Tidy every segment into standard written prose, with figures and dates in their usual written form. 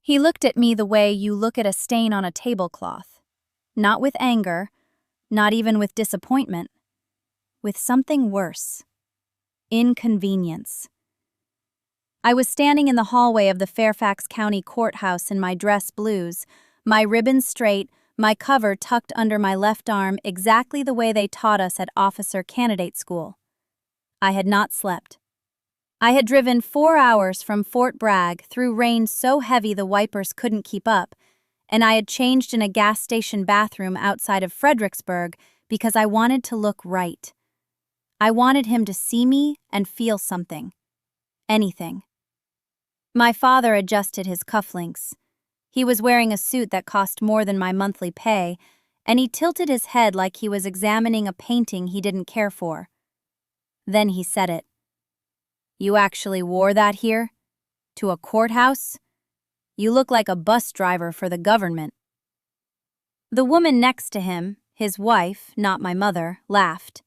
He looked at me the way you look at a stain on a tablecloth. Not with anger, not even with disappointment. With something worse. Inconvenience. I was standing in the hallway of the Fairfax County Courthouse in my dress blues, my ribbons straight, my cover tucked under my left arm exactly the way they taught us at Officer Candidate School. I had not slept. I had driven 4 hours from Fort Bragg through rain so heavy the wipers couldn't keep up, and I had changed in a gas station bathroom outside of Fredericksburg because I wanted to look right. I wanted him to see me and feel something. Anything. My father adjusted his cufflinks. He was wearing a suit that cost more than my monthly pay, and he tilted his head like he was examining a painting he didn't care for. Then he said it. "You actually wore that here? To a courthouse? You look like a bus driver for the government." The woman next to him, his wife, not my mother, laughed.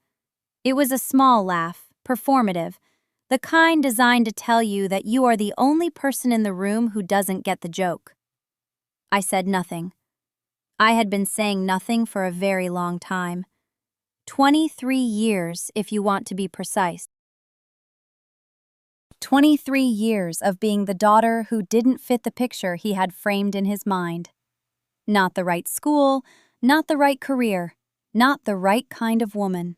It was a small laugh, performative, the kind designed to tell you that you are the only person in the room who doesn't get the joke. I said nothing. I had been saying nothing for a very long time. 23 years, if you want to be precise. 23 years of being the daughter who didn't fit the picture he had framed in his mind. Not the right school, not the right career, not the right kind of woman.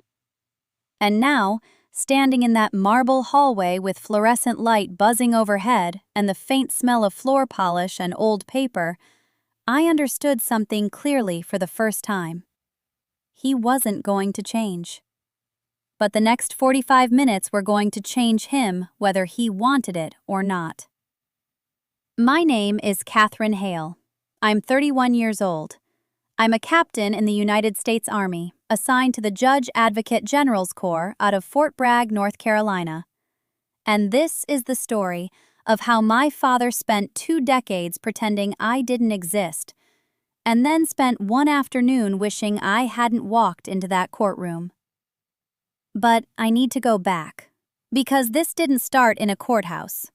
And now, standing in that marble hallway with fluorescent light buzzing overhead and the faint smell of floor polish and old paper, I understood something clearly for the first time. He wasn't going to change. But the next 45 minutes were going to change him whether he wanted it or not. My name is Catherine Hale. I'm 31 years old. I'm a captain in the United States Army, assigned to the Judge Advocate General's Corps out of Fort Bragg, North Carolina. And this is the story of how my father spent 2 decades pretending I didn't exist, and then spent one afternoon wishing I hadn't walked into that courtroom. But I need to go back, because this didn't start in a courthouse.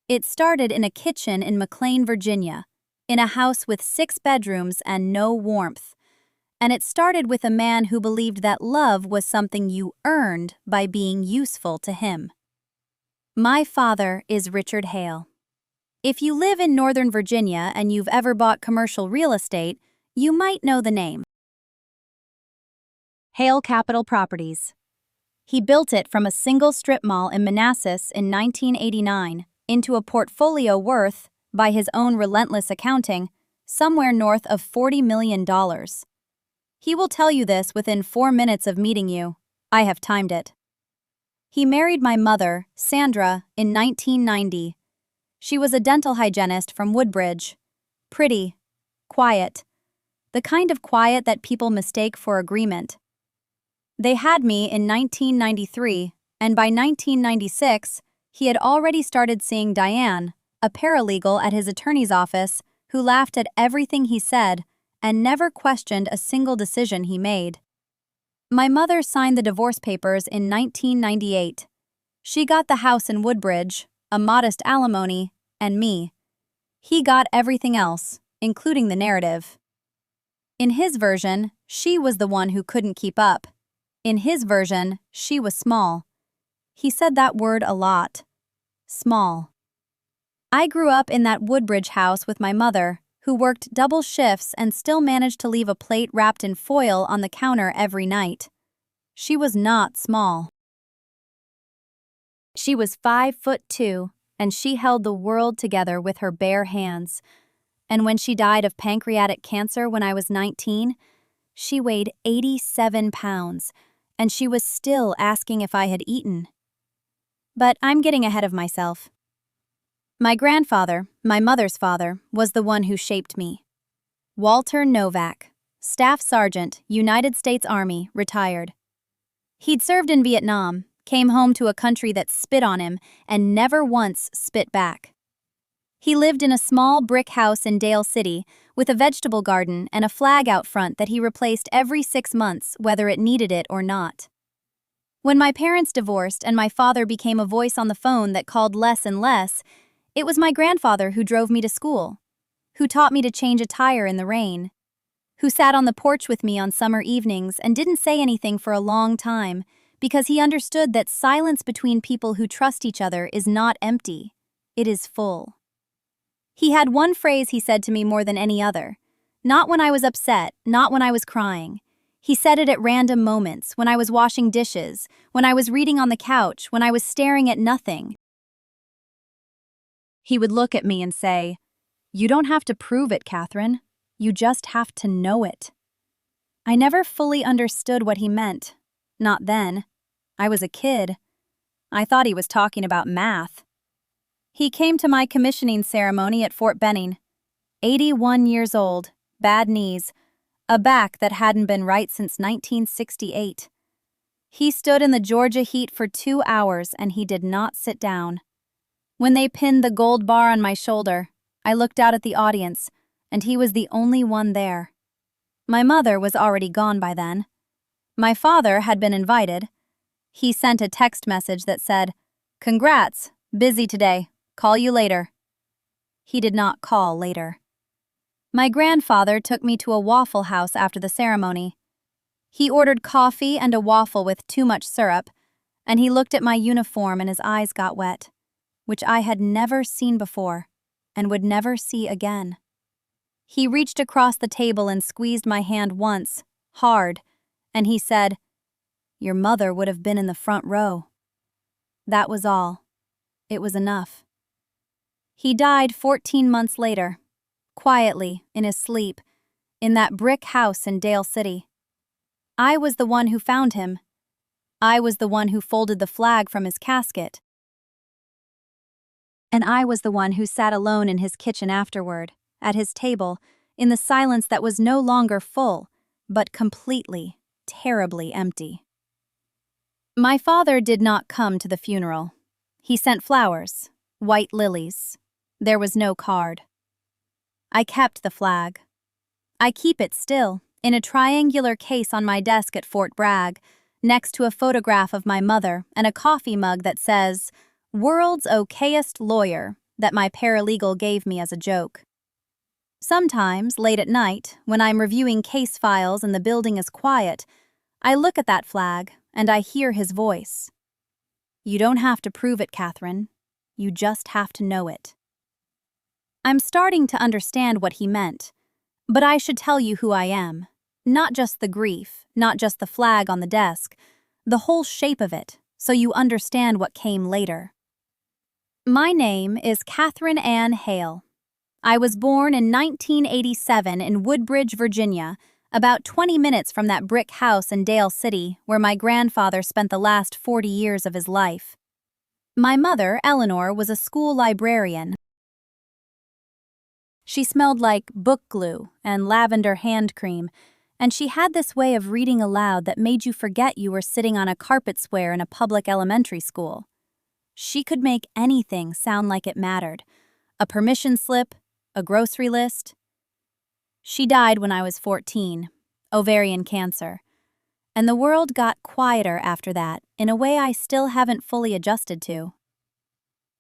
It started in a kitchen in McLean, Virginia, in a house with 6 bedrooms and no warmth. And it started with a man who believed that love was something you earned by being useful to him. My father is Richard Hale. If you live in Northern Virginia and you've ever bought commercial real estate, you might know the name. Hale Capital Properties. He built it from a single strip mall in Manassas in 1989 into a portfolio worth, by his own relentless accounting, somewhere north of $40 million. He will tell you this within 4 minutes of meeting you. I have timed it. He married my mother, Sandra, in 1990. She was a dental hygienist from Woodbridge. Pretty. Quiet. The kind of quiet that people mistake for agreement. They had me in 1993, and by 1996, he had already started seeing Diane, a paralegal at his attorney's office, who laughed at everything he said and never questioned a single decision he made. My mother signed the divorce papers in 1998. She got the house in Woodbridge, a modest alimony, and me. He got everything else, including the narrative. In his version, she was the one who couldn't keep up. In his version, she was small. He said that word a lot. Small. I grew up in that Woodbridge house with my mother, who worked double shifts and still managed to leave a plate wrapped in foil on the counter every night. She was not small. She was 5'2", and she held the world together with her bare hands. And when she died of pancreatic cancer when I was 19, she weighed 87 pounds, and she was still asking if I had eaten. But I'm getting ahead of myself. My grandfather, my mother's father, was the one who shaped me. Walter Novak, Staff Sergeant, United States Army, retired. He'd served in Vietnam, came home to a country that spit on him, and never once spit back. He lived in a small brick house in Dale City with a vegetable garden and a flag out front that he replaced every 6 months, whether it needed it or not. When my parents divorced and my father became a voice on the phone that called less and less, it was my grandfather who drove me to school. who taught me to change a tire in the rain, who sat on the porch with me on summer evenings and didn't say anything for a long time because he understood that silence between people who trust each other is not empty, it is full. He had one phrase he said to me more than any other. Not when I was upset, not when I was crying. He said it at random moments, when I was washing dishes, when I was reading on the couch, when I was staring at nothing. He would look at me and say, "You don't have to prove it, Catherine. You just have to know it." I never fully understood what he meant. Not then. I was a kid. I thought he was talking about math. He came to my commissioning ceremony at Fort Benning. 81 years old, bad knees, a back that hadn't been right since 1968. He stood in the Georgia heat for 2 hours and he did not sit down. When they pinned the gold bar on my shoulder, I looked out at the audience, and he was the only one there. My mother was already gone by then. My father had been invited. He sent a text message that said, "Congrats, busy today, call you later." He did not call later. My grandfather took me to a Waffle House after the ceremony. He ordered coffee and a waffle with too much syrup, and he looked at my uniform and his eyes got wet, which I had never seen before and would never see again. He reached across the table and squeezed my hand once, hard, and he said, "Your mother would have been in the front row." That was all. It was enough. He died 14 months later, quietly, in his sleep, in that brick house in Dale City. I was the one who found him. I was the one who folded the flag from his casket. And I was the one who sat alone in his kitchen afterward, at his table, in the silence that was no longer full, but completely, terribly empty. My father did not come to the funeral. He sent flowers, white lilies. There was no card. I kept the flag. I keep it still, in a triangular case on my desk at Fort Bragg, next to a photograph of my mother and a coffee mug that says, "World's okayest lawyer," that my paralegal gave me as a joke. Sometimes, late at night, when I'm reviewing case files and the building is quiet, I look at that flag and I hear his voice. "You don't have to prove it, Catherine. You just have to know it." I'm starting to understand what he meant, but I should tell you who I am. Not just the grief, not just the flag on the desk, the whole shape of it, so you understand what came later. My name is Catherine Ann Hale. I was born in 1987 in Woodbridge, Virginia, about 20 minutes from that brick house in Dale City where my grandfather spent the last 40 years of his life. My mother, Eleanor, was a school librarian. She smelled like book glue and lavender hand cream, and she had this way of reading aloud that made you forget you were sitting on a carpet square in a public elementary school. She could make anything sound like it mattered. A permission slip, a grocery list. She died when I was 14, ovarian cancer. And the world got quieter after that in a way I still haven't fully adjusted to.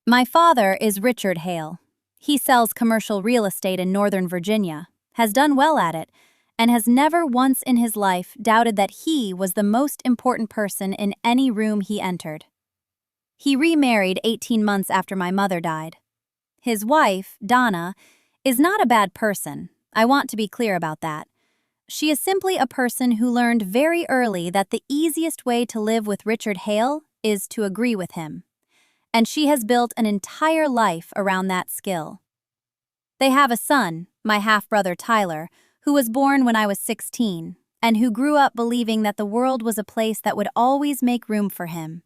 My father is Richard Hale. He sells commercial real estate in Northern Virginia, has done well at it, and has never once in his life doubted that he was the most important person in any room he entered. He remarried 18 months after my mother died. His wife, Donna, is not a bad person. I want to be clear about that. She is simply a person who learned very early that the easiest way to live with Richard Hale is to agree with him. And she has built an entire life around that skill. They have a son, my half-brother Tyler, who was born when I was 16, and who grew up believing that the world was a place that would always make room for him.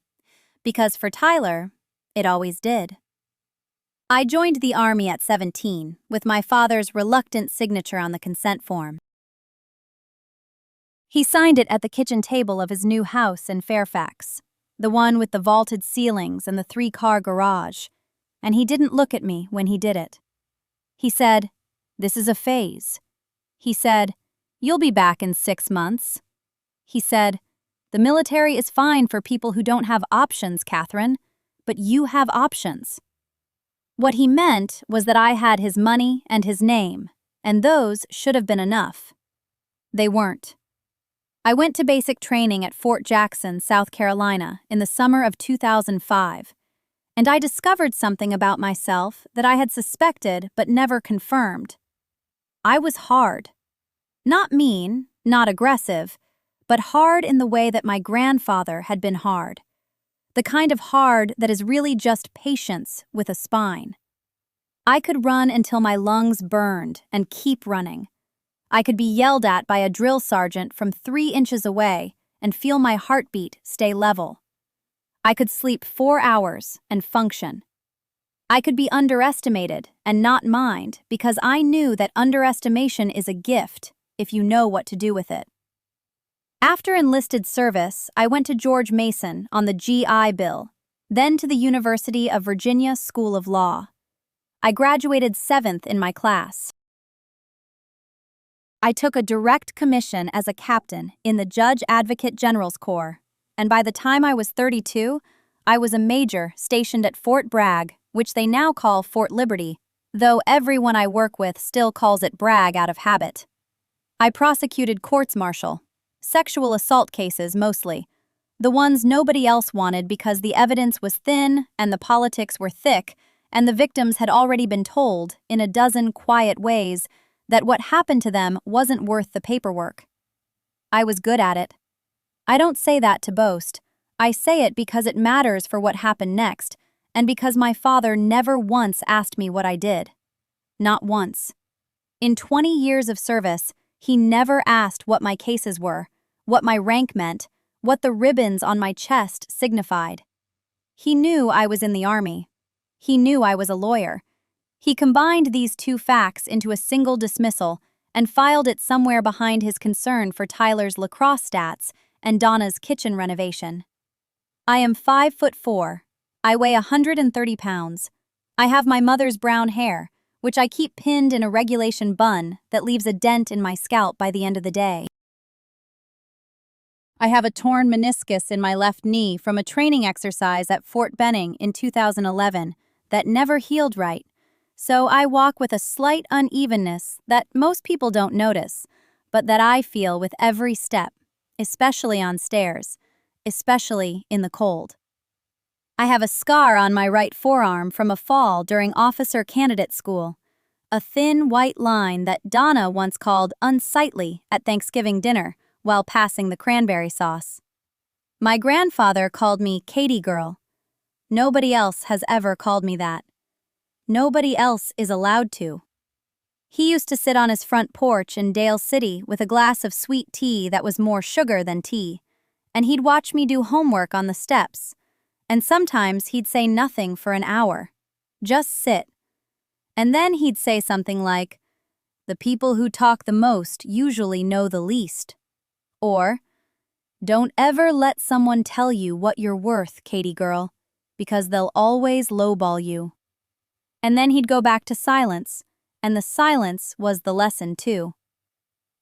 Because for Tyler, it always did. I joined the Army at 17, with my father's reluctant signature on the consent form. He signed it at the kitchen table of his new house in Fairfax, the one with the vaulted ceilings and the 3-car garage, and he didn't look at me when he did it. He said, "This is a phase." He said, "You'll be back in 6 months." He said, "The military is fine for people who don't have options, Catherine, but you have options." What he meant was that I had his money and his name, and those should have been enough. They weren't. I went to basic training at Fort Jackson, South Carolina, in the summer of 2005, and I discovered something about myself that I had suspected but never confirmed. I was hard. Not mean, not aggressive, but hard in the way that my grandfather had been hard. The kind of hard that is really just patience with a spine. I could run until my lungs burned and keep running. I could be yelled at by a drill sergeant from 3 inches away and feel my heartbeat stay level. I could sleep 4 hours and function. I could be underestimated and not mind because I knew that underestimation is a gift if you know what to do with it. After enlisted service, I went to George Mason on the GI Bill, then to the University of Virginia School of Law. I graduated 7th in my class. I took a direct commission as a captain in the Judge Advocate General's Corps, and by the time I was 32, I was a major stationed at Fort Bragg, which they now call Fort Liberty, though everyone I work with still calls it Bragg out of habit. I prosecuted courts-martial, sexual assault cases mostly, the ones nobody else wanted because the evidence was thin and the politics were thick, and the victims had already been told, in a dozen quiet ways, that what happened to them wasn't worth the paperwork. I was good at it. I don't say that to boast. I say it because it matters for what happened next, and because my father never once asked me what I did. Not once. In 20 years of service, he never asked what my cases were, what my rank meant, what the ribbons on my chest signified. He knew I was in the Army. He knew I was a lawyer. He combined these 2 facts into a single dismissal and filed it somewhere behind his concern for Tyler's lacrosse stats and Donna's kitchen renovation. I am 5'4". I weigh 130 pounds. I have my mother's brown hair, which I keep pinned in a regulation bun that leaves a dent in my scalp by the end of the day. I have a torn meniscus in my left knee from a training exercise at Fort Benning in 2011 that never healed right, so I walk with a slight unevenness that most people don't notice, but that I feel with every step, especially on stairs, especially in the cold. I have a scar on my right forearm from a fall during officer candidate school, a thin white line that Donna once called unsightly at Thanksgiving dinner while passing the cranberry sauce. My grandfather called me Katie Girl. Nobody else has ever called me that. Nobody else is allowed to. He used to sit on his front porch in Dale City with a glass of sweet tea that was more sugar than tea, and he'd watch me do homework on the steps. And sometimes he'd say nothing for an hour. Just sit. And then he'd say something like, "The people who talk the most usually know the least." Or, "Don't ever let someone tell you what you're worth, Katie Girl, because they'll always lowball you." And then he'd go back to silence, and the silence was the lesson too.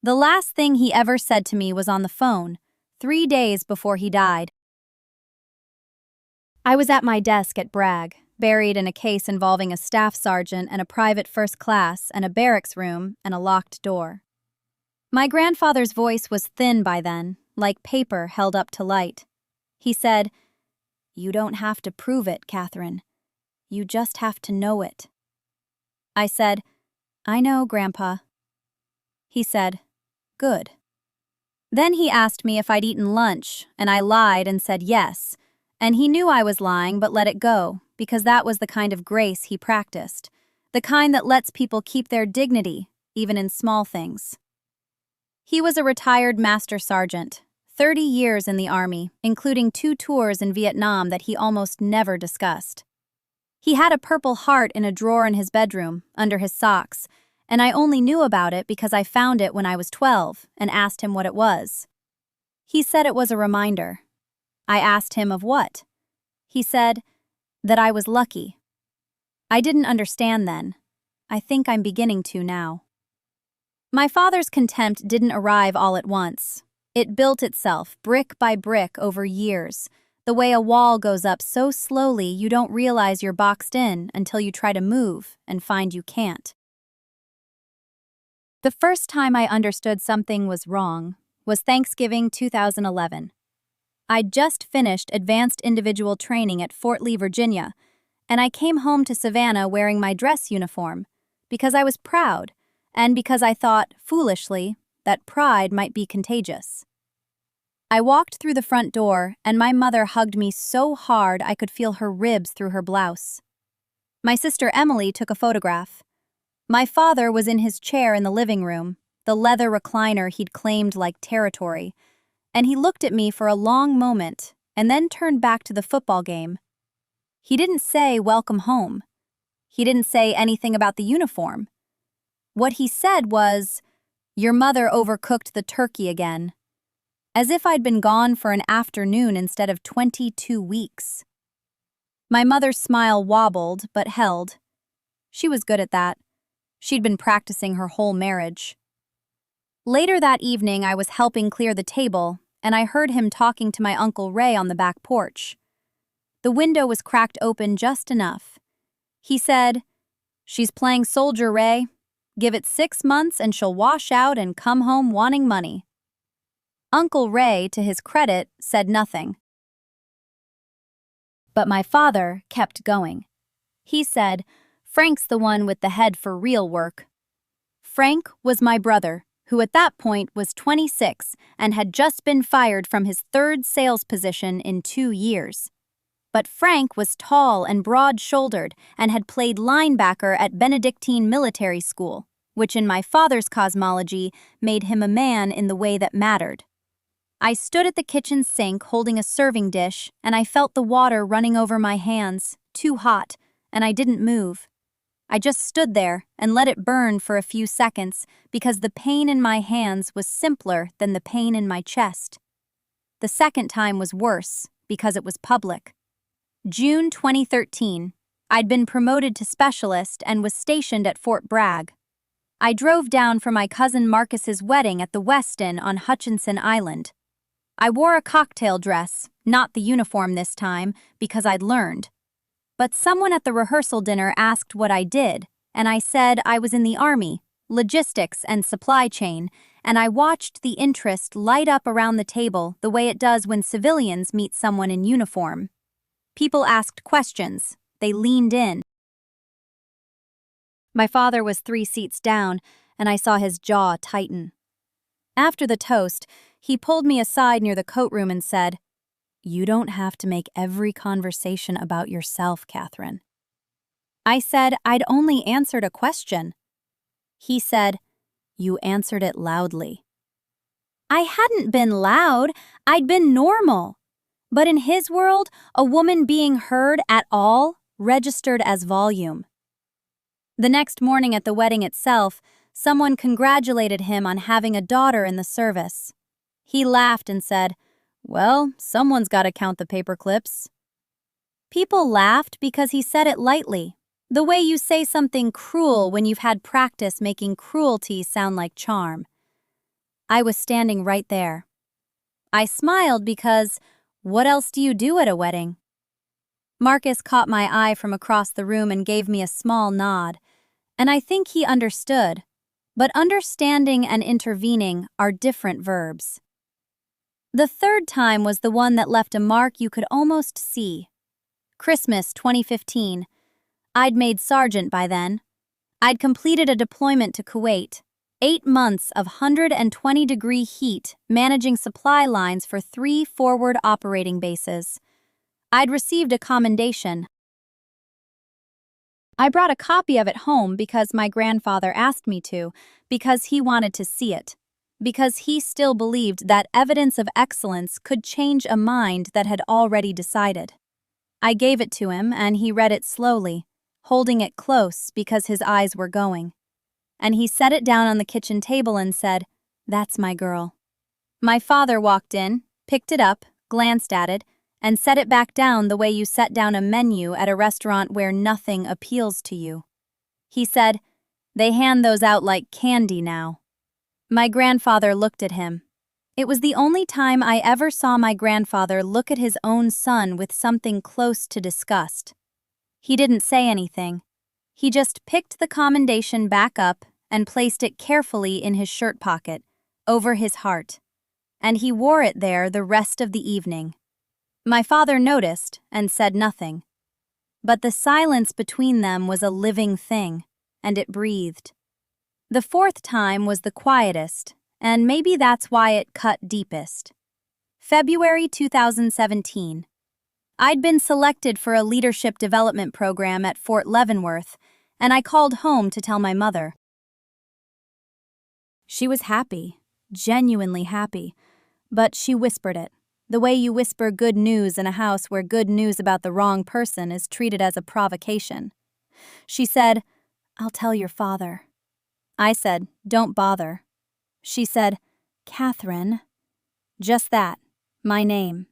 The last thing he ever said to me was on the phone, 3 days before he died. I was at my desk at Bragg, buried in a case involving a staff sergeant and a private first class and a barracks room and a locked door. My grandfather's voice was thin by then, like paper held up to light. He said, "You don't have to prove it, Catherine. You just have to know it." I said, "I know, Grandpa." He said, "Good." Then he asked me if I'd eaten lunch, and I lied and said yes. And he knew I was lying but let it go, because that was the kind of grace he practiced, the kind that lets people keep their dignity, even in small things. He was a retired master sergeant, 30 years in the Army, including 2 tours in Vietnam that he almost never discussed. He had a Purple Heart in a drawer in his bedroom, under his socks, and I only knew about it because I found it when I was 12 and asked him what it was. He said it was a reminder. I asked him of what. He said that I was lucky. I didn't understand then. I think I'm beginning to now. My father's contempt didn't arrive all at once. It built itself brick by brick over years, The way a wall goes up so slowly you don't realize you're boxed in until you try to move and find you can't. The first time I understood something was wrong was Thanksgiving 2011. I'd just finished advanced individual training at Fort Lee, Virginia, and I came home to Savannah wearing my dress uniform because I was proud and because I thought, foolishly, that pride might be contagious. I walked through the front door, and my mother hugged me so hard I could feel her ribs through her blouse. My sister Emily took a photograph. My father was in his chair in the living room, the leather recliner he'd claimed like territory, and he looked at me for a long moment and then turned back to the football game. He didn't say, "Welcome home." He didn't say anything about the uniform. What he said was, "Your mother overcooked the turkey again," as if I'd been gone for an afternoon instead of 22 weeks. My mother's smile wobbled but held. She was good at that. She'd been practicing her whole marriage. Later that evening, I was helping clear the table, and I heard him talking to my Uncle Ray on the back porch. The window was cracked open just enough. He said, "She's playing soldier, Ray. Give it 6 months and she'll wash out and come home wanting money." Uncle Ray, to his credit, said nothing. But my father kept going. He said, "Frank's the one with the head for real work." Frank was my brother, who at that point was 26 and had just been fired from his third sales position in 2 years. But Frank was tall and broad-shouldered and had played linebacker at Benedictine Military School, which in my father's cosmology made him a man in the way that mattered. I stood at the kitchen sink holding a serving dish, and I felt the water running over my hands, too hot, and I didn't move. I just stood there and let it burn for a few seconds because the pain in my hands was simpler than the pain in my chest. The second time was worse because it was public. June 2013. I'd been promoted to specialist and was stationed at Fort Bragg. I drove down for my cousin Marcus's wedding at the Westin on Hutchinson Island. I wore a cocktail dress, not the uniform this time, because I'd learned. But someone at the rehearsal dinner asked what I did, and I said I was in the Army, logistics and supply chain, and I watched the interest light up around the table the way it does when civilians meet someone in uniform. People asked questions. They leaned in. My father was 3 seats down, and I saw his jaw tighten. After the toast, he pulled me aside near the coat room and said, "You don't have to make every conversation about yourself, Catherine." I said I'd only answered a question. He said, "You answered it loudly." I hadn't been loud, I'd been normal. But in his world, a woman being heard at all registered as volume. The next morning at the wedding itself, someone congratulated him on having a daughter in the service. He laughed and said, "Well, someone's got to count the paper clips." People laughed because he said it lightly, the way you say something cruel when you've had practice making cruelty sound like charm. I was standing right there. I smiled because, what else do you do at a wedding? Marcus caught my eye from across the room and gave me a small nod, and I think he understood, but understanding and intervening are different verbs. The third time was the one that left a mark you could almost see. Christmas 2015. I'd made sergeant by then. I'd completed a deployment to Kuwait, 8 months of 120-degree heat managing supply lines for 3 forward operating bases. I'd received a commendation. I brought a copy of it home because my grandfather asked me to, because he wanted to see it, because he still believed that evidence of excellence could change a mind that had already decided. I gave it to him and he read it slowly, holding it close because his eyes were going. And he set it down on the kitchen table and said, "That's my girl." My father walked in, picked it up, glanced at it, and set it back down the way you set down a menu at a restaurant where nothing appeals to you. He said, "They hand those out like candy now." My grandfather looked at him. It was the only time I ever saw my grandfather look at his own son with something close to disgust. He didn't say anything. He just picked the commendation back up and placed it carefully in his shirt pocket, over his heart. And he wore it there the rest of the evening. My father noticed and said nothing. But the silence between them was a living thing, and it breathed. The fourth time was the quietest, and maybe that's why it cut deepest. February 2017. I'd been selected for a leadership development program at Fort Leavenworth, and I called home to tell my mother. She was happy, genuinely happy, but she whispered it, the way you whisper good news in a house where good news about the wrong person is treated as a provocation. She said, "I'll tell your father." I said, "Don't bother." She said, "Catherine." Just that, my name.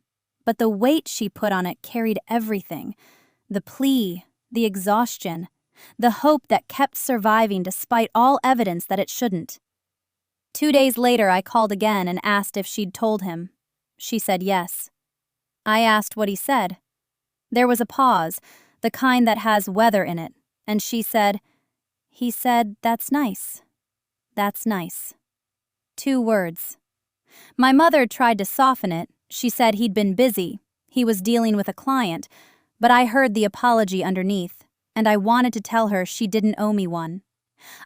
But the weight she put on it carried everything. The plea, the exhaustion, the hope that kept surviving despite all evidence that it shouldn't. 2 days later, I called again and asked if she'd told him. She said yes. I asked what he said. There was a pause, the kind that has weather in it, and she said, "He said, that's nice. That's nice." 2 words. My mother tried to soften it. She said he'd been busy. He was dealing with a client, but I heard the apology underneath, and I wanted to tell her she didn't owe me one.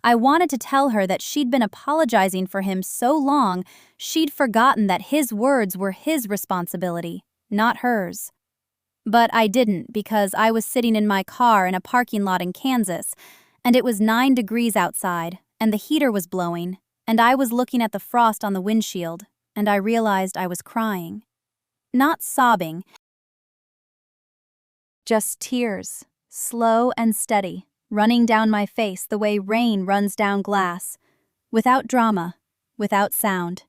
I wanted to tell her that she'd been apologizing for him so long, she'd forgotten that his words were his responsibility, not hers. But I didn't because I was sitting in my car in a parking lot in Kansas, and it was 9 degrees outside, and the heater was blowing, and I was looking at the frost on the windshield, and I realized I was crying. Not sobbing, just tears, slow and steady, running down my face the way rain runs down glass, without drama, without sound.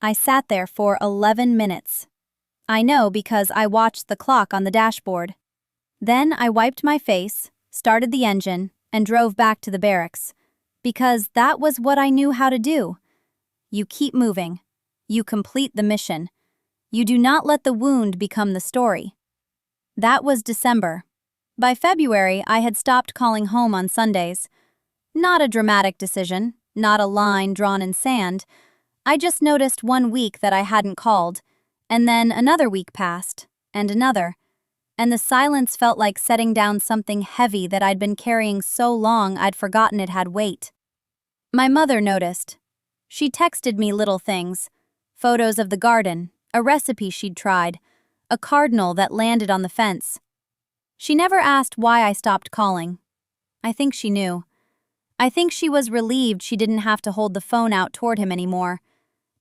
I sat there for 11 minutes. I know because I watched the clock on the dashboard. Then I wiped my face, started the engine, and drove back to the barracks, because that was what I knew how to do. You keep moving. You complete the mission. You do not let the wound become the story. That was December. By February, I had stopped calling home on Sundays. Not a dramatic decision, not a line drawn in sand. I just noticed 1 week that I hadn't called, and then another week passed, and another, and the silence felt like setting down something heavy that I'd been carrying so long I'd forgotten it had weight. My mother noticed. She texted me little things, photos of the garden, a recipe she'd tried, a cardinal that landed on the fence. She never asked why I stopped calling. I think she knew. I think she was relieved she didn't have to hold the phone out toward him anymore.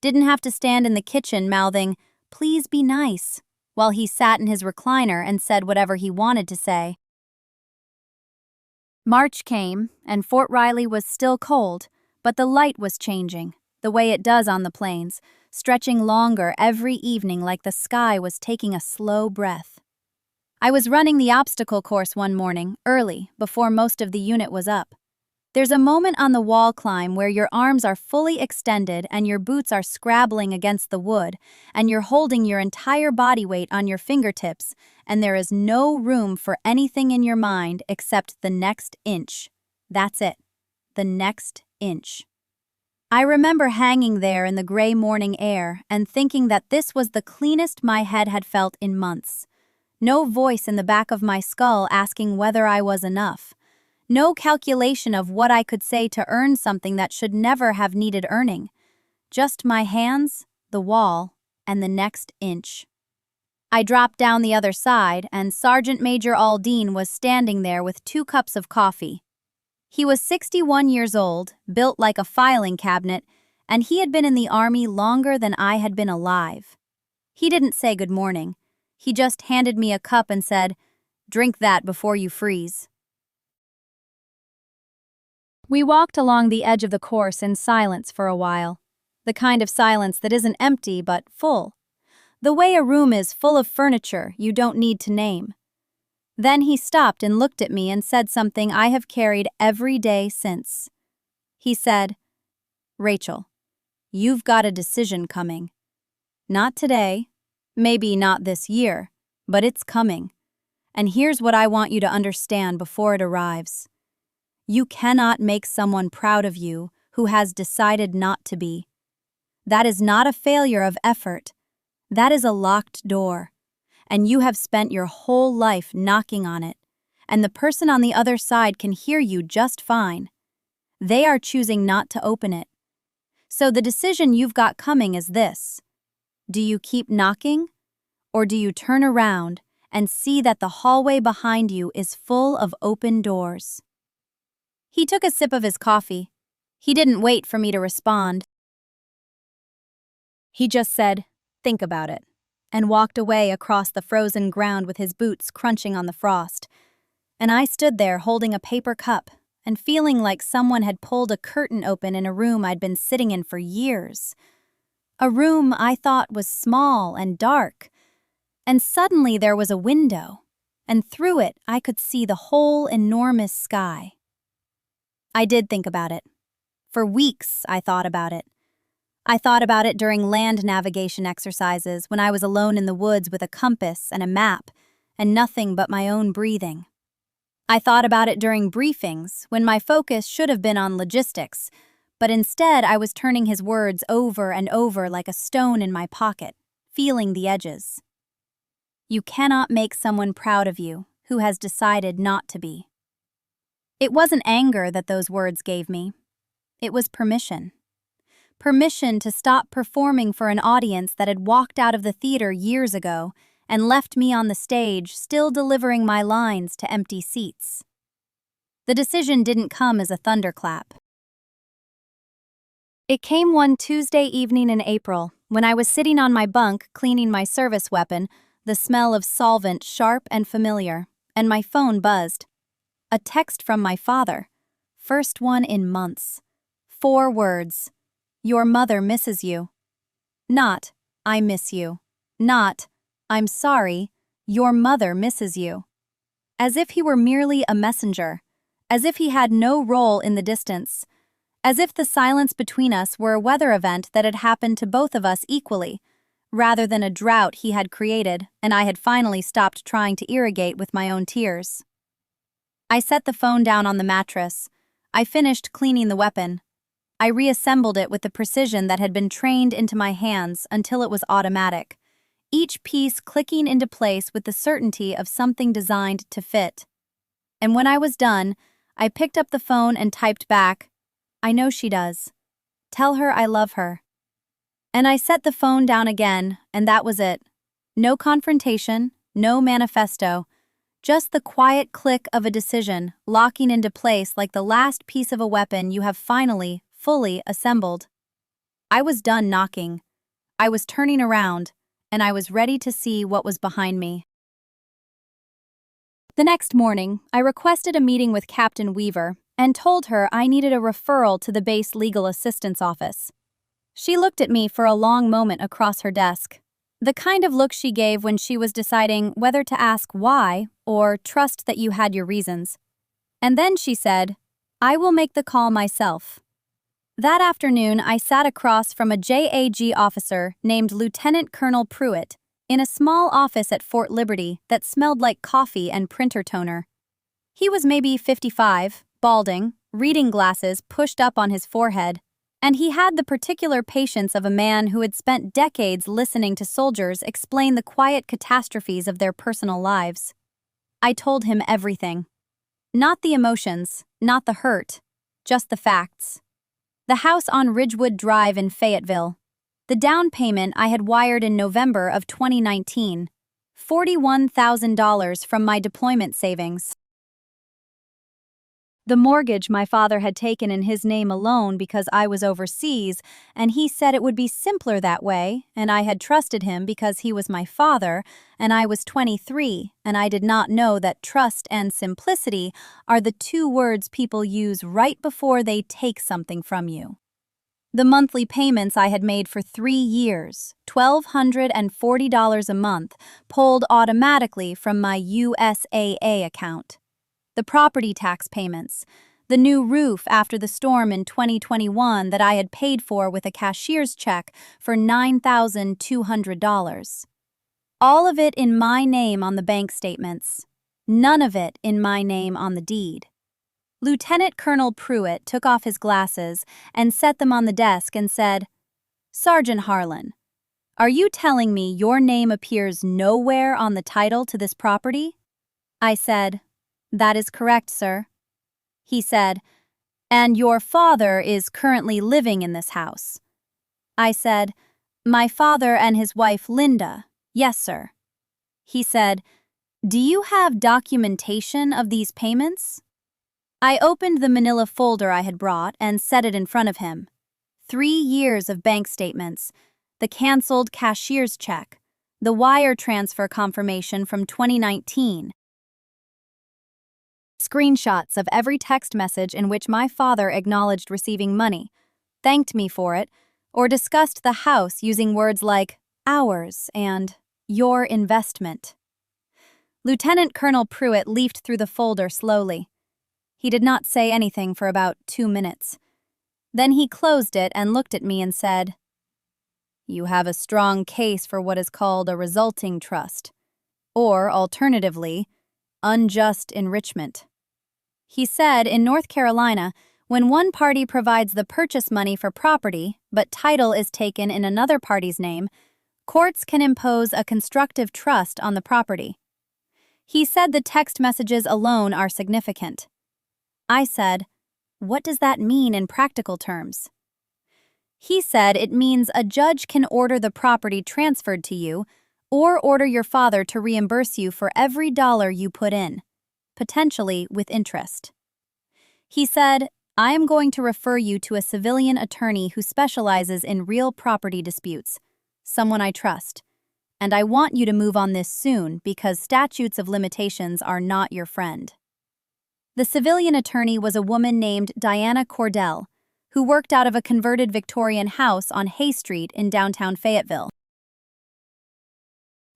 Didn't have to stand in the kitchen mouthing, "Please be nice," while he sat in his recliner and said whatever he wanted to say. March came, and Fort Riley was still cold, but the light was changing, the way it does on the plains, stretching longer every evening like the sky was taking a slow breath. I was running the obstacle course one morning, early, before most of the unit was up. There's a moment on the wall climb where your arms are fully extended and your boots are scrabbling against the wood, and you're holding your entire body weight on your fingertips, and there is no room for anything in your mind except the next inch. That's it. The next inch. I remember hanging there in the gray morning air and thinking that this was the cleanest my head had felt in months. No voice in the back of my skull asking whether I was enough. No calculation of what I could say to earn something that should never have needed earning. Just my hands, the wall, and the next inch. I dropped down the other side, and Sergeant Major Aldine was standing there with 2 cups of coffee. He was 61 years old, built like a filing cabinet, and he had been in the Army longer than I had been alive. He didn't say good morning. He just handed me a cup and said, "Drink that before you freeze." We walked along the edge of the course in silence for a while. The kind of silence that isn't empty but full. The way a room is full of furniture you don't need to name. Then he stopped and looked at me and said something I have carried every day since. He said, "Rachel, you've got a decision coming. Not today, maybe not this year, but it's coming. And here's what I want you to understand before it arrives. You cannot make someone proud of you who has decided not to be. That is not a failure of effort. That is a locked door. And you have spent your whole life knocking on it. And the person on the other side can hear you just fine. They are choosing not to open it. So the decision you've got coming is this. Do you keep knocking? Or do you turn around and see that the hallway behind you is full of open doors? He took a sip of his coffee. He didn't wait for me to respond. He just said, "Think about it," and walked away across the frozen ground with his boots crunching on the frost. And I stood there holding a paper cup and feeling like someone had pulled a curtain open in a room I'd been sitting in for years. A room I thought was small and dark. And suddenly there was a window, and through it I could see the whole enormous sky. I did think about it. For weeks I thought about it. I thought about it during land navigation exercises when I was alone in the woods with a compass and a map, and nothing but my own breathing. I thought about it during briefings when my focus should have been on logistics, but instead I was turning his words over and over like a stone in my pocket, feeling the edges. You cannot make someone proud of you who has decided not to be. It wasn't anger that those words gave me. It was permission. Permission to stop performing for an audience that had walked out of the theater years ago and left me on the stage still delivering my lines to empty seats. The decision didn't come as a thunderclap. It came one Tuesday evening in April when I was sitting on my bunk cleaning my service weapon, the smell of solvent sharp and familiar, and my phone buzzed. A text from my father. First one in months. 4 words. Your mother misses you. Not, I miss you. Not, I'm sorry, your mother misses you. As if he were merely a messenger. As if he had no role in the distance. As if the silence between us were a weather event that had happened to both of us equally, rather than a drought he had created and I had finally stopped trying to irrigate with my own tears. I set the phone down on the mattress. I finished cleaning the weapon. I reassembled it with the precision that had been trained into my hands until it was automatic, each piece clicking into place with the certainty of something designed to fit. And when I was done, I picked up the phone and typed back, "I know she does. Tell her I love her." And I set the phone down again, and that was it. No confrontation, no manifesto, just the quiet click of a decision locking into place like the last piece of a weapon you have finally, fully assembled. I was done knocking. I was turning around, and I was ready to see what was behind me. The next morning, I requested a meeting with Captain Weaver and told her I needed a referral to the base legal assistance office. She looked at me for a long moment across her desk, the kind of look she gave when she was deciding whether to ask why or trust that you had your reasons. And then she said, "I will make the call myself." That afternoon, I sat across from a JAG officer named Lieutenant Colonel Pruitt in a small office at Fort Liberty that smelled like coffee and printer toner. He was maybe 55, balding, reading glasses pushed up on his forehead, and he had the particular patience of a man who had spent decades listening to soldiers explain the quiet catastrophes of their personal lives. I told him everything. Not the emotions, not the hurt, just the facts. The house on Ridgewood Drive in Fayetteville. The down payment I had wired in November of 2019. $41,000 from my deployment savings. The mortgage my father had taken in his name alone because I was overseas, and he said it would be simpler that way, and I had trusted him because he was my father, and I was 23, and I did not know that trust and simplicity are the 2 words people use right before they take something from you. The monthly payments I had made for 3 years, $1,240 a month, pulled automatically from my USAA account. The property tax payments, the new roof after the storm in 2021 that I had paid for with a cashier's check for $9,200. All of it in my name on the bank statements. None of it in my name on the deed. Lieutenant Colonel Pruitt took off his glasses and set them on the desk and said, "Sergeant Harlan, are you telling me your name appears nowhere on the title to this property?" I said, "That is correct, sir." He said, "And your father is currently living in this house?" I said, "My father and his wife Linda, yes, sir." He said, "Do you have documentation of these payments?" I opened the manila folder I had brought and set it in front of him. 3 years of bank statements, the canceled cashier's check, the wire transfer confirmation from 2019, screenshots of every text message in which my father acknowledged receiving money, thanked me for it, or discussed the house using words like ours and your investment. Lieutenant Colonel Pruitt leafed through the folder slowly. He did not say anything for about 2 minutes. Then he closed it and looked at me and said, "You have a strong case for what is called a resulting trust, or, alternatively, unjust enrichment." He said in North Carolina, when one party provides the purchase money for property, but title is taken in another party's name, courts can impose a constructive trust on the property. He said the text messages alone are significant. I said, "What does that mean in practical terms?" He said it means a judge can order the property transferred to you or order your father to reimburse you for every dollar you put in, potentially with interest. He said, "I am going to refer you to a civilian attorney who specializes in real property disputes, someone I trust, and I want you to move on this soon because statutes of limitations are not your friend." The civilian attorney was a woman named Diana Cordell, who worked out of a converted Victorian house on Hay Street in downtown Fayetteville.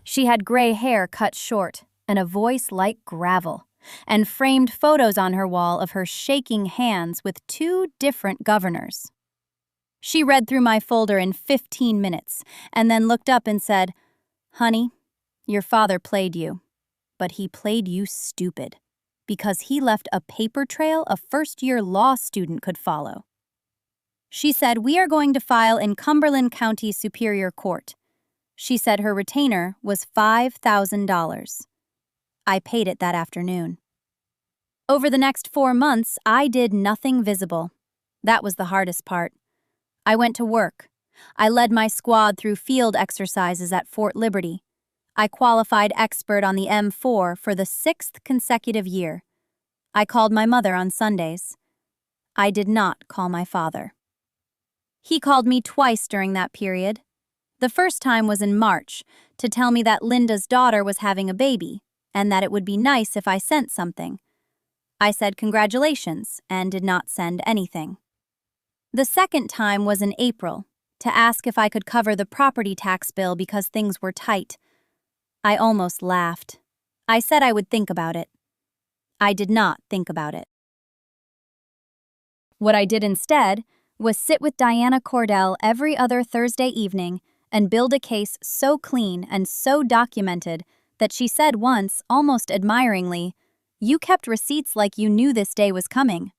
She had gray hair cut short and a voice like gravel, and framed photos on her wall of her shaking hands with 2 different governors. She read through my folder in 15 minutes and then looked up and said, "Honey, your father played you, but he played you stupid, because he left a paper trail a first-year law student could follow." She said, "We are going to file in Cumberland County Superior Court." She said her retainer was $5,000. I paid it that afternoon. Over the next 4 months, I did nothing visible. That was the hardest part. I went to work. I led my squad through field exercises at Fort Liberty. I qualified expert on the M4 for the 6th consecutive year. I called my mother on Sundays. I did not call my father. He called me twice during that period. The first time was in March to tell me that Linda's daughter was having a baby and that it would be nice if I sent something. I said congratulations and did not send anything. The second time was in April to ask if I could cover the property tax bill because things were tight. I almost laughed. I said I would think about it. I did not think about it. What I did instead was sit with Diana Cordell every other Thursday evening and build a case so clean and so documented that she said once, almost admiringly, "You kept receipts like you knew this day was coming."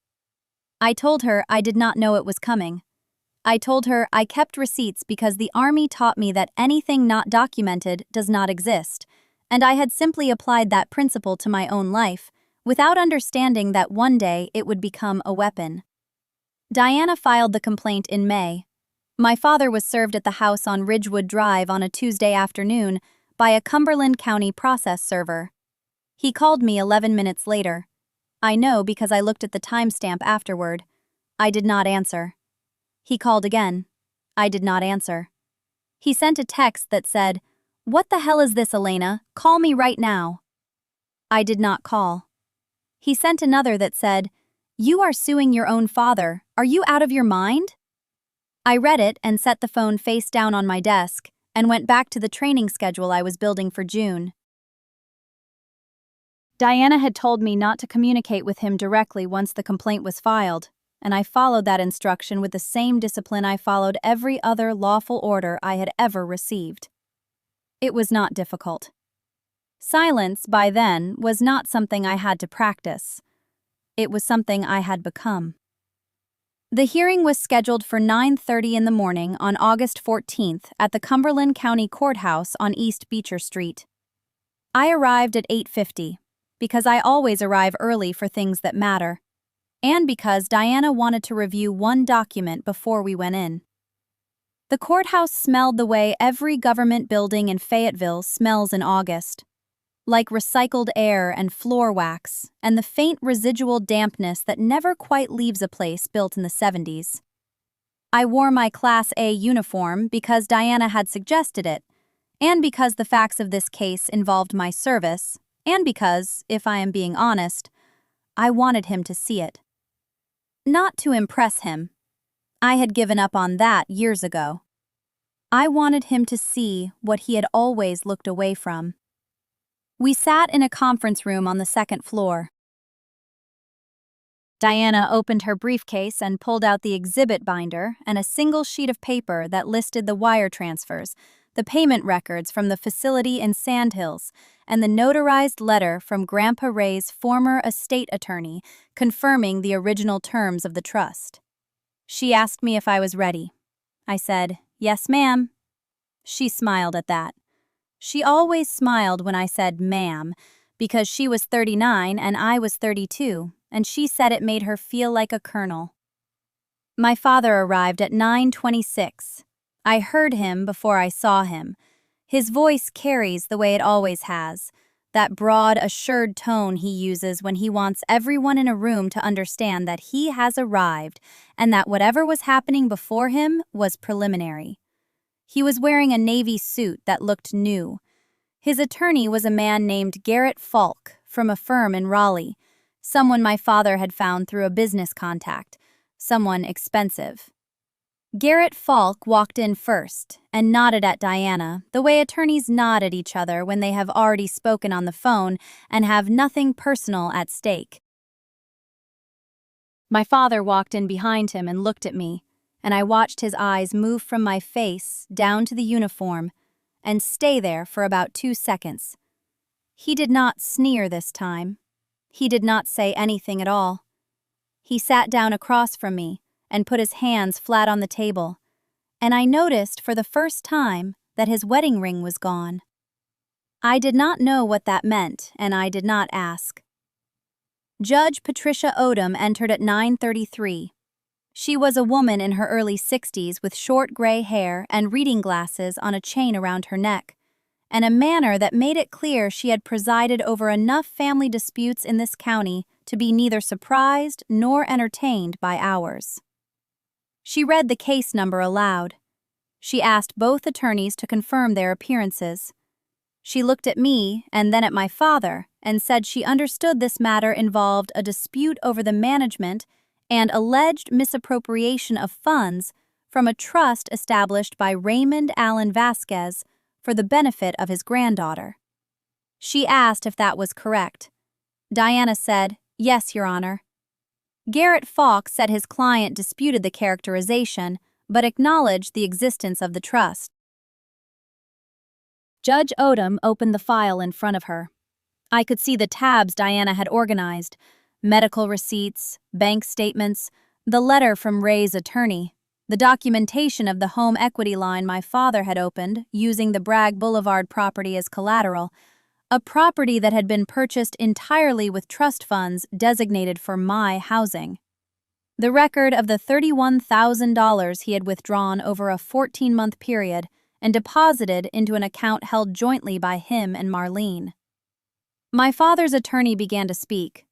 I told her I did not know it was coming. I told her I kept receipts because the Army taught me that anything not documented does not exist, and I had simply applied that principle to my own life, without understanding that one day it would become a weapon. Diana filed the complaint in May. My father was served at the house on Ridgewood Drive on a Tuesday afternoon by a Cumberland County process server. He called me 11 minutes later. I know because I looked at the timestamp afterward. I did not answer. He called again. I did not answer. He sent a text that said, "What the hell is this, Elena? Call me right now." I did not call. He sent another that said, "You are suing your own father. Are you out of your mind?" I read it and set the phone face down on my desk and went back to the training schedule I was building for June. Diana had told me not to communicate with him directly once the complaint was filed, and I followed that instruction with the same discipline I followed every other lawful order I had ever received. It was not difficult. Silence, by then, was not something I had to practice. It was something I had become. The hearing was scheduled for 9:30 in the morning on August 14th at the Cumberland County Courthouse on East Beecher Street. I arrived at 8:50, because I always arrive early for things that matter, and because Diana wanted to review one document before we went in. The courthouse smelled the way every government building in Fayetteville smells in August, like recycled air and floor wax, and the faint residual dampness that never quite leaves a place built in the 70s. I wore my Class A uniform because Diana had suggested it, and because the facts of this case involved my service, and because, if I am being honest, I wanted him to see it. Not to impress him. I had given up on that years ago. I wanted him to see what he had always looked away from. We sat in a conference room on the second floor. Diana opened her briefcase and pulled out the exhibit binder and a single sheet of paper that listed the wire transfers, the payment records from the facility in Sandhills, and the notarized letter from Grandpa Ray's former estate attorney confirming the original terms of the trust. She asked me if I was ready. I said, "Yes, ma'am." She smiled at that. She always smiled when I said ma'am, because she was 39 and I was 32, and she said it made her feel like a colonel. My father arrived at 9:26. I heard him before I saw him. His voice carries the way it always has, that broad, assured tone he uses when he wants everyone in a room to understand that he has arrived and that whatever was happening before him was preliminary. He was wearing a navy suit that looked new. His attorney was a man named Garrett Falk from a firm in Raleigh, someone my father had found through a business contact, someone expensive. Garrett Falk walked in first and nodded at Diana the way attorneys nod at each other when they have already spoken on the phone and have nothing personal at stake. My father walked in behind him and looked at me, and I watched his eyes move from my face down to the uniform and stay there for about 2 seconds. He did not sneer this time. He did not say anything at all. He sat down across from me and put his hands flat on the table, and I noticed for the first time that his wedding ring was gone. I did not know what that meant, and I did not ask. Judge Patricia Odom entered at 9:33. She was a woman in her early 60s with short gray hair and reading glasses on a chain around her neck, and a manner that made it clear she had presided over enough family disputes in this county to be neither surprised nor entertained by ours. She read the case number aloud. She asked both attorneys to confirm their appearances. She looked at me and then at my father and said she understood this matter involved a dispute over the management and alleged misappropriation of funds from a trust established by Raymond Allen Vasquez for the benefit of his granddaughter. She asked if that was correct. Diana said, "Yes, Your Honor." Garrett Falk said his client disputed the characterization, but acknowledged the existence of the trust. Judge Odom opened the file in front of her. I could see the tabs Diana had organized: medical receipts, bank statements, the letter from Ray's attorney, the documentation of the home equity line my father had opened using the Bragg Boulevard property as collateral, a property that had been purchased entirely with trust funds designated for my housing. The record of the $31,000 he had withdrawn over a 14-month period and deposited into an account held jointly by him and Marlene. My father's attorney began to speak.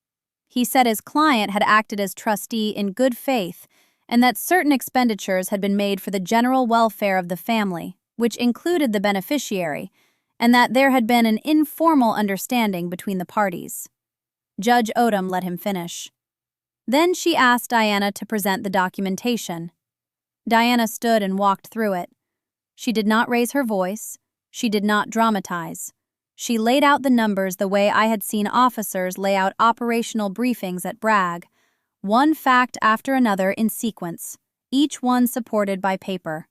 He said his client had acted as trustee in good faith and that certain expenditures had been made for the general welfare of the family, which included the beneficiary, and that there had been an informal understanding between the parties. Judge Odom let him finish. Then she asked Diana to present the documentation. Diana stood and walked through it. She did not raise her voice. She did not dramatize. She laid out the numbers the way I had seen officers lay out operational briefings at Bragg, one fact after another in sequence, each one supported by paper.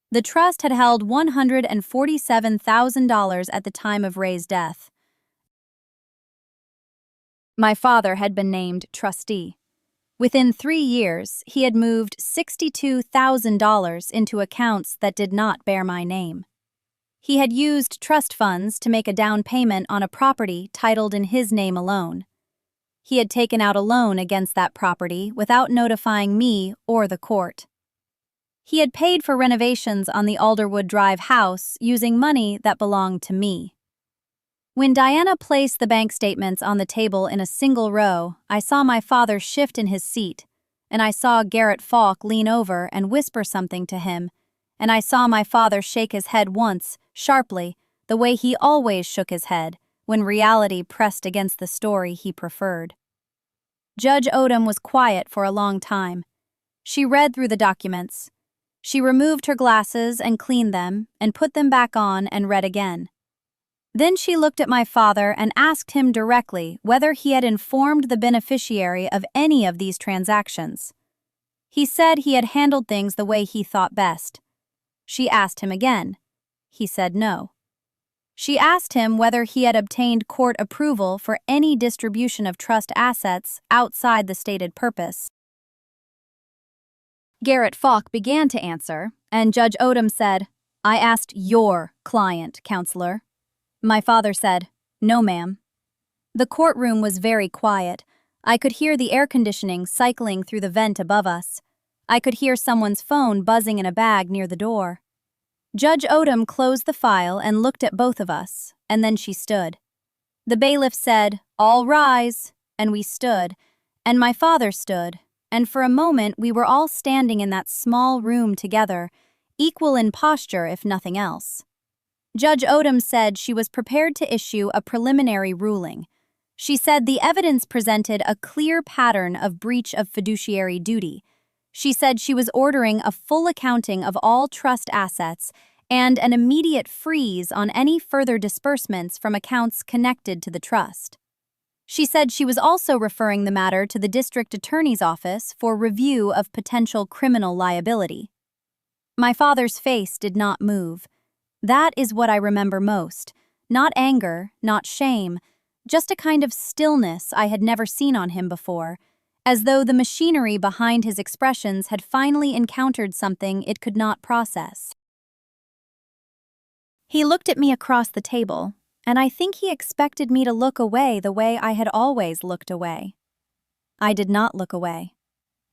The trust had held $147,000 at the time of Ray's death. My father had been named trustee. Within 3 years, he had moved $62,000 into accounts that did not bear my name. He had used trust funds to make a down payment on a property titled in his name alone. He had taken out a loan against that property without notifying me or the court. He had paid for renovations on the Alderwood Drive house using money that belonged to me. When Diana placed the bank statements on the table in a single row, I saw my father shift in his seat, and I saw Garrett Falk lean over and whisper something to him, and I saw my father shake his head once, sharply, the way he always shook his head when reality pressed against the story he preferred. Judge Odom was quiet for a long time. She read through the documents. She removed her glasses and cleaned them and put them back on and read again. Then she looked at my father and asked him directly whether he had informed the beneficiary of any of these transactions. He said he had handled things the way he thought best. She asked him again. He said no. She asked him whether he had obtained court approval for any distribution of trust assets outside the stated purpose. Garrett Falk began to answer, and Judge Odom said, "I asked your client, counselor." My father said, "No, ma'am." The courtroom was very quiet. I could hear the air conditioning cycling through the vent above us. I could hear someone's phone buzzing in a bag near the door. Judge Odom closed the file and looked at both of us, and then she stood. The bailiff said, "All rise," and we stood, and my father stood, and for a moment we were all standing in that small room together, equal in posture if nothing else. Judge Odom said she was prepared to issue a preliminary ruling. She said the evidence presented a clear pattern of breach of fiduciary duty. She said she was ordering a full accounting of all trust assets and an immediate freeze on any further disbursements from accounts connected to the trust. She said she was also referring the matter to the district attorney's office for review of potential criminal liability. My father's face did not move. That is what I remember most. Not anger, not shame, just a kind of stillness I had never seen on him before, as though the machinery behind his expressions had finally encountered something it could not process. He looked at me across the table, and I think he expected me to look away the way I had always looked away. I did not look away.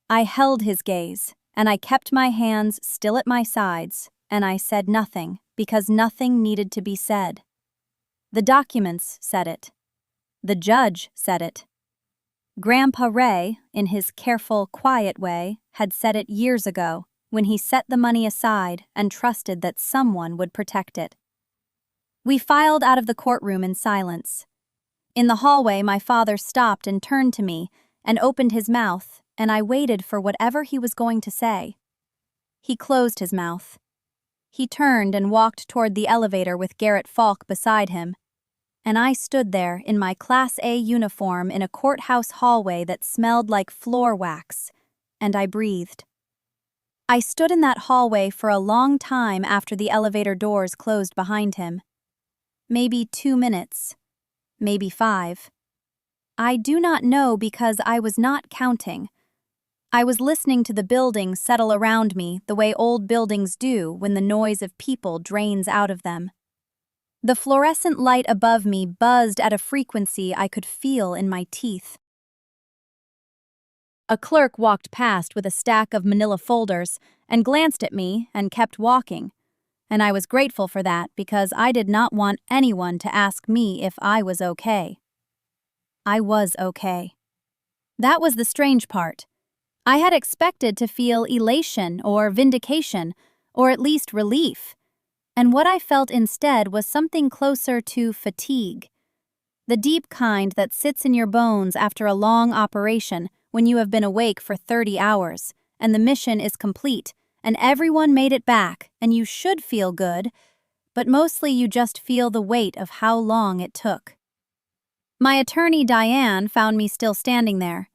I held his gaze, and I kept my hands still at my sides, and I said nothing, because nothing needed to be said. The documents said it. The judge said it. Grandpa Ray, in his careful, quiet way, had said it years ago, when he set the money aside and trusted that someone would protect it. We filed out of the courtroom in silence. In the hallway, my father stopped and turned to me and opened his mouth, and I waited for whatever he was going to say. He closed his mouth. He turned and walked toward the elevator with Garrett Falk beside him, and I stood there in my Class A uniform in a courthouse hallway that smelled like floor wax, and I breathed. I stood in that hallway for a long time after the elevator doors closed behind him. Maybe 2 minutes, maybe 5. I do not know because I was not counting. I was listening to the buildings settle around me the way old buildings do when the noise of people drains out of them. The fluorescent light above me buzzed at a frequency I could feel in my teeth. A clerk walked past with a stack of manila folders and glanced at me and kept walking, and I was grateful for that because I did not want anyone to ask me if I was okay. I was okay. That was the strange part. I had expected to feel elation or vindication, or at least relief, and what I felt instead was something closer to fatigue. The deep kind that sits in your bones after a long operation when you have been awake for 30 hours, and the mission is complete, and everyone made it back, and you should feel good, but mostly you just feel the weight of how long it took. My attorney, Diane, found me still standing there.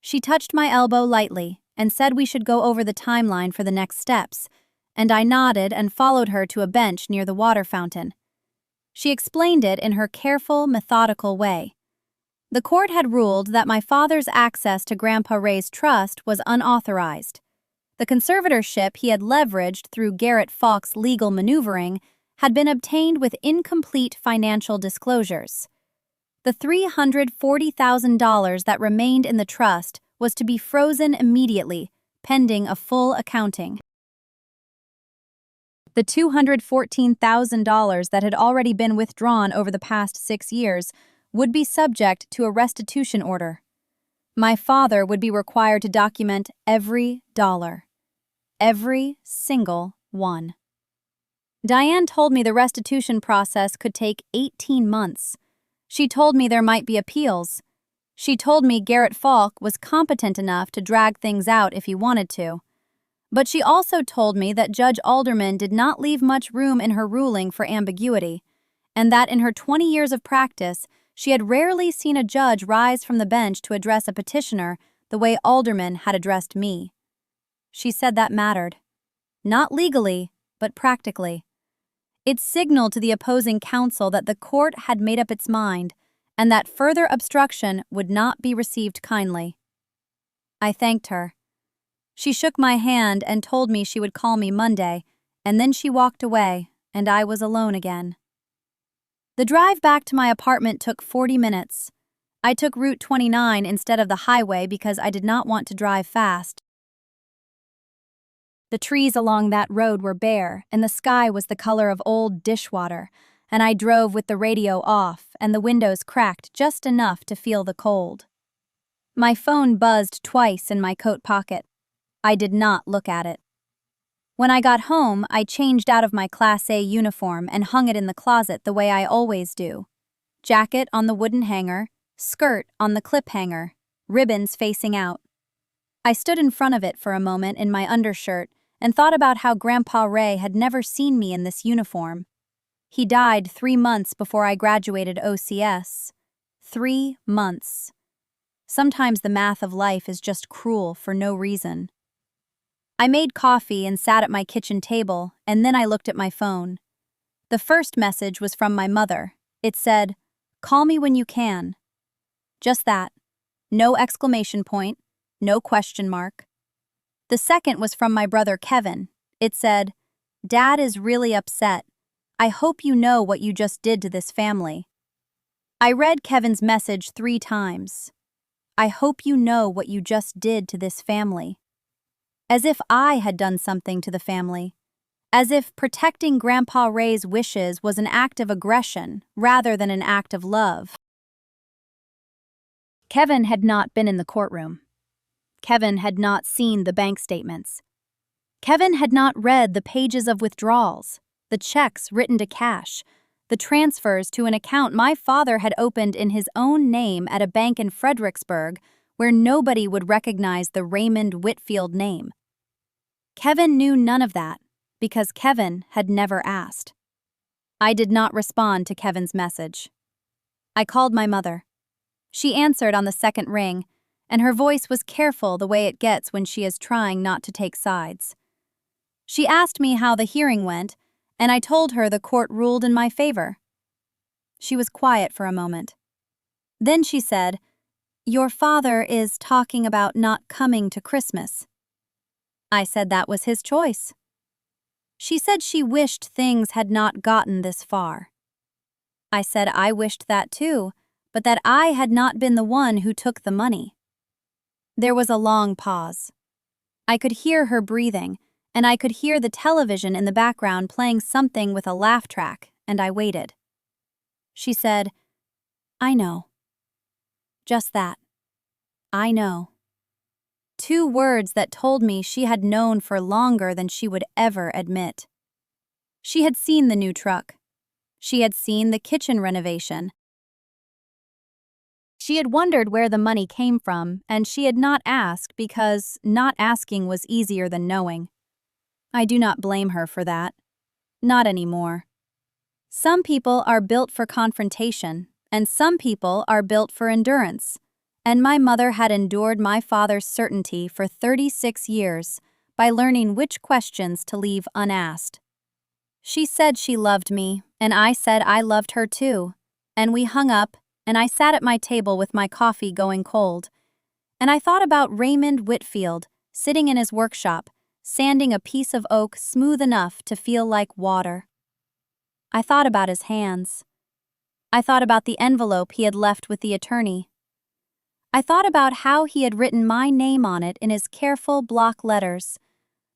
She touched my elbow lightly and said we should go over the timeline for the next steps, and I nodded and followed her to a bench near the water fountain. She explained it in her careful, methodical way. The court had ruled that my father's access to Grandpa Ray's trust was unauthorized. The conservatorship he had leveraged through Garrett Falk's legal maneuvering had been obtained with incomplete financial disclosures. The $340,000 that remained in the trust was to be frozen immediately, pending a full accounting. The $214,000 that had already been withdrawn over the past 6 years would be subject to a restitution order. My father would be required to document every dollar. Every single one. Diane told me the restitution process could take 18 months. She told me there might be appeals. She told me Garrett Falk was competent enough to drag things out if he wanted to. But she also told me that Judge Alderman did not leave much room in her ruling for ambiguity, and that in her 20 years of practice, she had rarely seen a judge rise from the bench to address a petitioner the way Alderman had addressed me. She said that mattered. Not legally, but practically. It signaled to the opposing counsel that the court had made up its mind and that further obstruction would not be received kindly. I thanked her. She shook my hand and told me she would call me Monday, and then she walked away, and I was alone again. The drive back to my apartment took 40 minutes. I took Route 29 instead of the highway because I did not want to drive fast. The trees along that road were bare, and the sky was the color of old dishwater, and I drove with the radio off and the windows cracked just enough to feel the cold. My phone buzzed twice in my coat pocket. I did not look at it. When I got home, I changed out of my Class A uniform and hung it in the closet the way I always do. Jacket on the wooden hanger, skirt on the clip hanger, ribbons facing out. I stood in front of it for a moment in my undershirt and thought about how Grandpa Ray had never seen me in this uniform. He died 3 months before I graduated OCS. 3 months. Sometimes the math of life is just cruel for no reason. I made coffee and sat at my kitchen table, and then I looked at my phone. The first message was from my mother. It said, "Call me when you can." Just that. No exclamation point, no question mark. The second was from my brother Kevin. It said, "Dad is really upset. I hope you know what you just did to this family." I read Kevin's message 3 times. I hope you know what you just did to this family. As if I had done something to the family. As if protecting Grandpa Ray's wishes was an act of aggression rather than an act of love. Kevin had not been in the courtroom. Kevin had not seen the bank statements. Kevin had not read the pages of withdrawals, the checks written to cash, the transfers to an account my father had opened in his own name at a bank in Fredericksburg where nobody would recognize the Raymond Whitfield name. Kevin knew none of that because Kevin had never asked. I did not respond to Kevin's message. I called my mother. She answered on the second ring, and her voice was careful the way it gets when she is trying not to take sides. She asked me how the hearing went, and I told her the court ruled in my favor. She was quiet for a moment. Then she said, "Your father is talking about not coming to Christmas." I said that was his choice. She said she wished things had not gotten this far. I said I wished that too, but that I had not been the one who took the money. There was a long pause. I could hear her breathing, and I could hear the television in the background playing something with a laugh track, and I waited. She said, "I know." Just that. I know. 2 words that told me she had known for longer than she would ever admit. She had seen the new truck. She had seen the kitchen renovation. She had wondered where the money came from, and she had not asked because not asking was easier than knowing. I do not blame her for that. Not anymore. Some people are built for confrontation, and some people are built for endurance. And my mother had endured my father's certainty for 36 years by learning which questions to leave unasked. She said she loved me, and I said I loved her too. And we hung up, and I sat at my table with my coffee going cold. And I thought about Raymond Whitfield, sitting in his workshop, sanding a piece of oak smooth enough to feel like water. I thought about his hands. I thought about the envelope he had left with the attorney. I thought about how he had written my name on it in his careful block letters,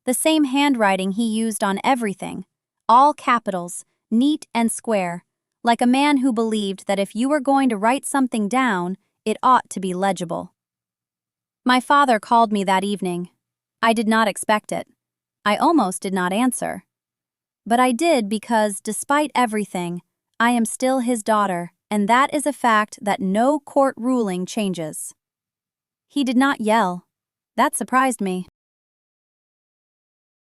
the same handwriting he used on everything, all capitals, neat and square, like a man who believed that if you were going to write something down, it ought to be legible. My father called me that evening. I did not expect it. I almost did not answer. But I did because, despite everything, I am still his daughter, and that is a fact that no court ruling changes. He did not yell. That surprised me.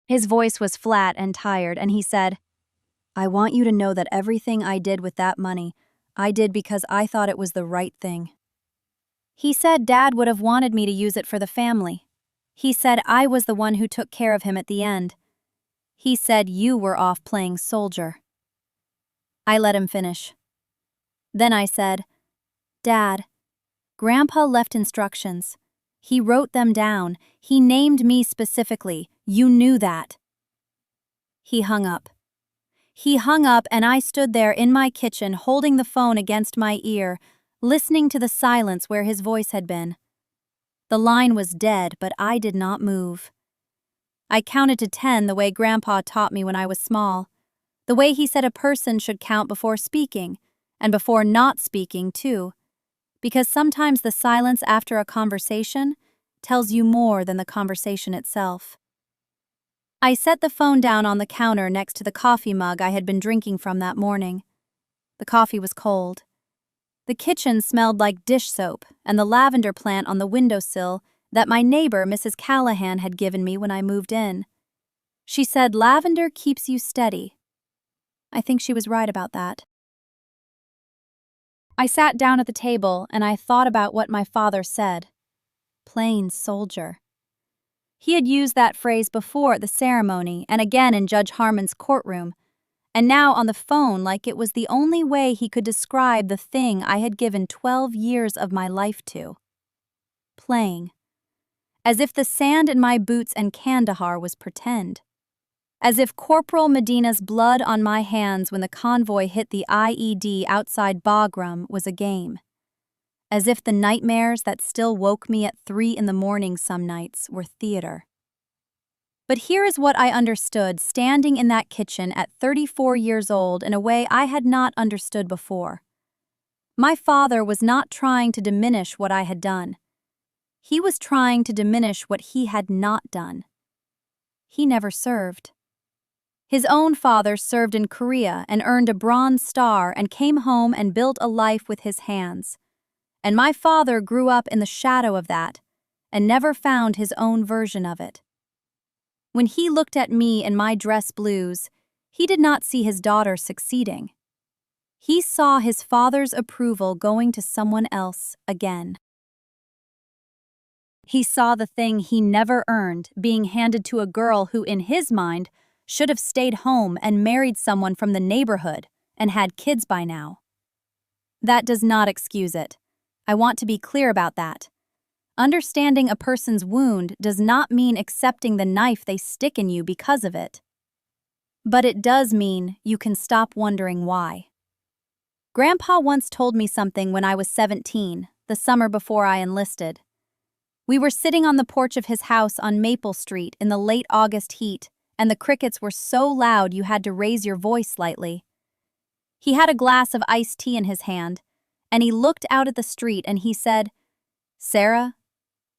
His voice was flat and tired, and he said, "I want you to know that everything I did with that money, I did because I thought it was the right thing." He said Dad would have wanted me to use it for the family. He said I was the one who took care of him at the end. He said you were off playing soldier. I let him finish. Then I said, "Dad, Grandpa left instructions. He wrote them down. He named me specifically. You knew that." He hung up. He hung up, and I stood there in my kitchen holding the phone against my ear, listening to the silence where his voice had been. The line was dead, but I did not move. I counted to 10 the way Grandpa taught me when I was small, the way he said a person should count before speaking, and before not speaking, too, because sometimes the silence after a conversation tells you more than the conversation itself. I set the phone down on the counter next to the coffee mug I had been drinking from that morning. The coffee was cold. The kitchen smelled like dish soap and the lavender plant on the windowsill that my neighbor, Mrs. Callahan, had given me when I moved in. She said lavender keeps you steady. I think she was right about that. I sat down at the table and I thought about what my father said. Plain soldier. He had used that phrase before at the ceremony and again in Judge Harmon's courtroom, and now on the phone like it was the only way he could describe the thing I had given 12 years of my life to. Playing. As if the sand in my boots and Kandahar was pretend. As if Corporal Medina's blood on my hands when the convoy hit the IED outside Bagram was a game. As if the nightmares that still woke me at 3 in the morning some nights were theater. But here is what I understood standing in that kitchen at 34 years old in a way I had not understood before. My father was not trying to diminish what I had done. He was trying to diminish what he had not done. He never served. His own father served in Korea and earned a Bronze Star and came home and built a life with his hands. And my father grew up in the shadow of that and never found his own version of it. When he looked at me in my dress blues, he did not see his daughter succeeding. He saw his father's approval going to someone else again. He saw the thing he never earned being handed to a girl who, in his mind, should have stayed home and married someone from the neighborhood and had kids by now. That does not excuse it. I want to be clear about that. Understanding a person's wound does not mean accepting the knife they stick in you because of it. But it does mean you can stop wondering why. Grandpa once told me something when I was 17, the summer before I enlisted. We were sitting on the porch of his house on Maple Street in the late August heat, and the crickets were so loud you had to raise your voice slightly. He had a glass of iced tea in his hand, and he looked out at the street and he said, "Sarah,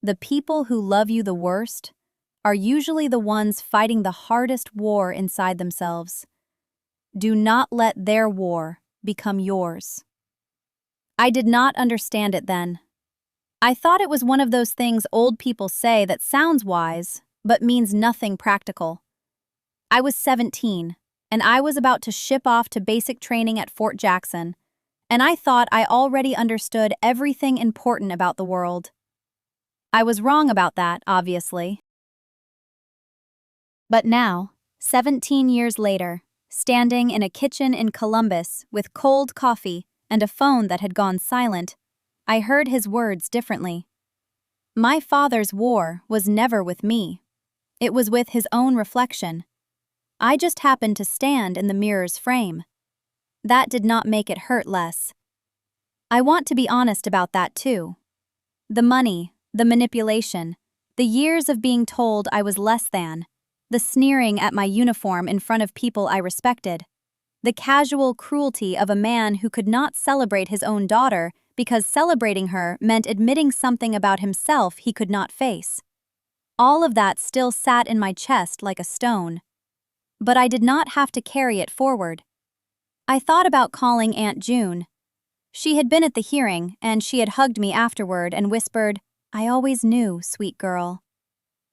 the people who love you the worst are usually the ones fighting the hardest war inside themselves. Do not let their war become yours." I did not understand it then. I thought it was one of those things old people say that sounds wise, but means nothing practical. I was 17, and I was about to ship off to basic training at Fort Jackson, and I thought I already understood everything important about the world. I was wrong about that, obviously. But now, 17 years later, standing in a kitchen in Columbus with cold coffee and a phone that had gone silent, I heard his words differently. My father's war was never with me. It was with his own reflection. I just happened to stand in the mirror's frame. That did not make it hurt less. I want to be honest about that too. The money, the manipulation, the years of being told I was less than, the sneering at my uniform in front of people I respected, the casual cruelty of a man who could not celebrate his own daughter because celebrating her meant admitting something about himself he could not face. All of that still sat in my chest like a stone. But I did not have to carry it forward. I thought about calling Aunt June. She had been at the hearing, and she had hugged me afterward and whispered, "I always knew, sweet girl."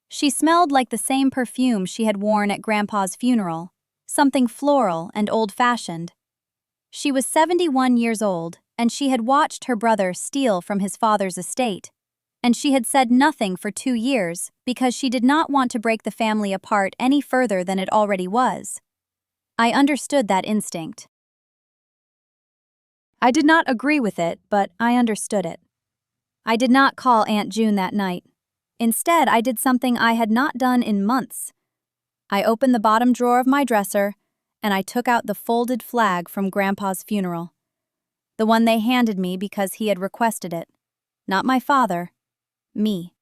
She smelled like the same perfume she had worn at Grandpa's funeral, something floral and old-fashioned. She was 71 years old, and she had watched her brother steal from his father's estate, and she had said nothing for 2 years because she did not want to break the family apart any further than it already was. I understood that instinct. I did not agree with it, but I understood it. I did not call Aunt June that night. Instead, I did something I had not done in months. I opened the bottom drawer of my dresser, and I took out the folded flag from Grandpa's funeral. The one they handed me because he had requested it. Not my father. Me.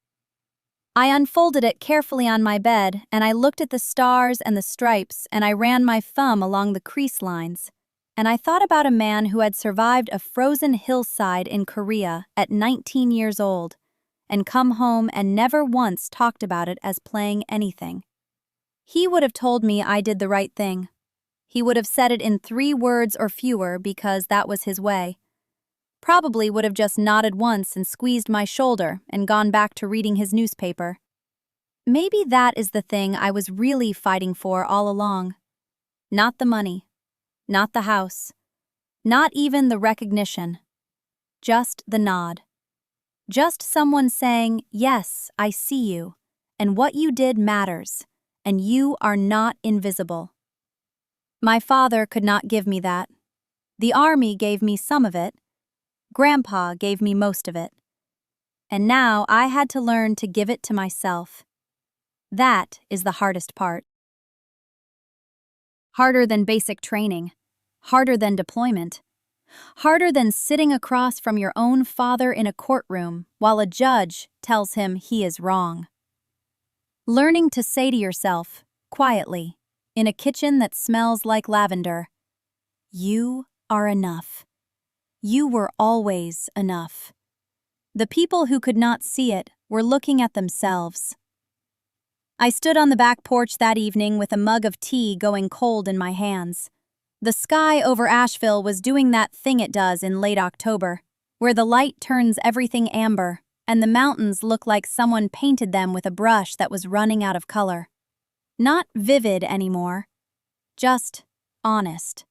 I unfolded it carefully on my bed, and I looked at the stars and the stripes, and I ran my thumb along the crease lines. And I thought about a man who had survived a frozen hillside in Korea at 19 years old, and come home and never once talked about it as playing anything. He would have told me I did the right thing. He would have said it in 3 words or fewer because that was his way. Probably would have just nodded once and squeezed my shoulder and gone back to reading his newspaper. Maybe that is the thing I was really fighting for all along. Not the money. Not the house. Not even the recognition. Just the nod. Just someone saying, "Yes, I see you, and what you did matters, and you are not invisible." My father could not give me that. The army gave me some of it. Grandpa gave me most of it. And now I had to learn to give it to myself. That is the hardest part. Harder than basic training. Harder than deployment. Harder than sitting across from your own father in a courtroom while a judge tells him he is wrong. Learning to say to yourself, quietly, in a kitchen that smells like lavender, "You are enough. You were always enough." The people who could not see it were looking at themselves. I stood on the back porch that evening with a mug of tea going cold in my hands. The sky over Asheville was doing that thing it does in late October, where the light turns everything amber, and the mountains look like someone painted them with a brush that was running out of color. Not vivid anymore, just honest.